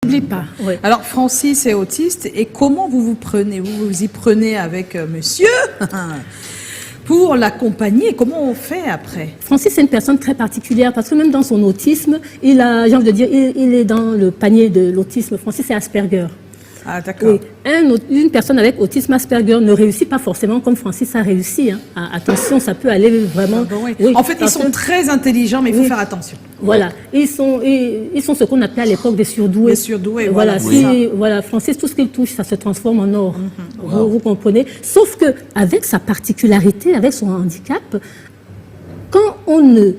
N'oublie pas. Oui. Alors, Francis est autiste, et comment vous vous prenez? Vous y prenez avec monsieur pour l'accompagner? Comment on fait après? Francis, c'est une personne très particulière parce que même dans son autisme, il a, j'ai envie de dire, il est dans le panier de l'autisme. Francis, c'est Asperger. Ah, d'accord. Oui. Une personne avec autisme Asperger ne réussit pas forcément comme Francis a réussi. Hein. Attention, ça peut aller vraiment... Ah, bon, oui. Oui, en fait, ils sont très intelligents, mais il faut faire attention. Voilà. Ils sont ce qu'on appelait à l'époque des surdoués. Des surdoués, voilà. Oui. Voilà, Francis, tout ce qu'il touche, ça se transforme en or. Vous comprenez? Sauf que avec sa particularité, avec son handicap, quand on ne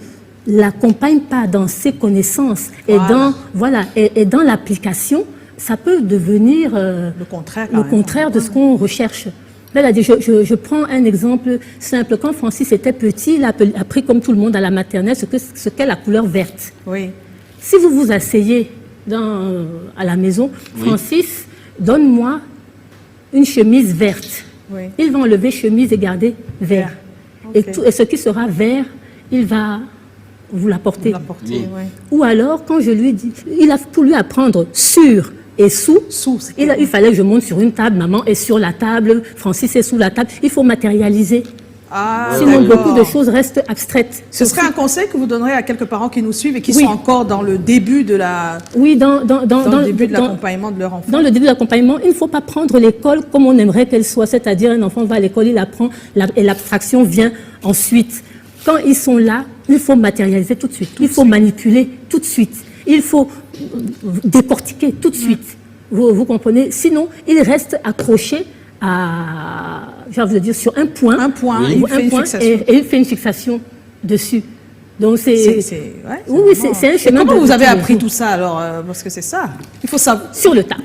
l'accompagne pas dans ses connaissances et dans l'application, ça peut devenir le contraire de ce qu'on recherche. Là, je prends un exemple simple. Quand Francis était petit, il a appris comme tout le monde à la maternelle ce qu'est la couleur verte. Oui. Si vous vous asseyez à la maison, Francis, donne-moi une chemise verte. Oui. Il va enlever chemise et garder vert. Okay. Et ce qui sera vert, il va vous l'apporter. Oui. Ou alors, quand je lui dis, il a pour lui apprendre sur et sous, il fallait que je monte sur une table, maman est sur la table, Francis est sous la table. Il faut matérialiser. Ah, sinon, beaucoup de choses restent abstraites. Ce serait un conseil que vous donnerez à quelques parents qui nous suivent et qui sont encore dans le début de la... Oui, dans le début de l'accompagnement de leur enfant. Dans le début de l'accompagnement, il ne faut pas prendre l'école comme on aimerait qu'elle soit. C'est-à-dire, un enfant va à l'école, il apprend, et l'abstraction vient ensuite. Quand ils sont là, il faut matérialiser tout de suite. Il faut manipuler tout de suite. Il faut décortiquer tout de suite. Vous comprenez? Sinon, il reste accroché à, j'ai envie de dire, sur un point. Il fait une fixation. Et il fait une fixation dessus. Donc c'est un chemin. Comment vous avez appris tout ça alors? Parce que c'est ça. Il faut savoir. Sur le tas.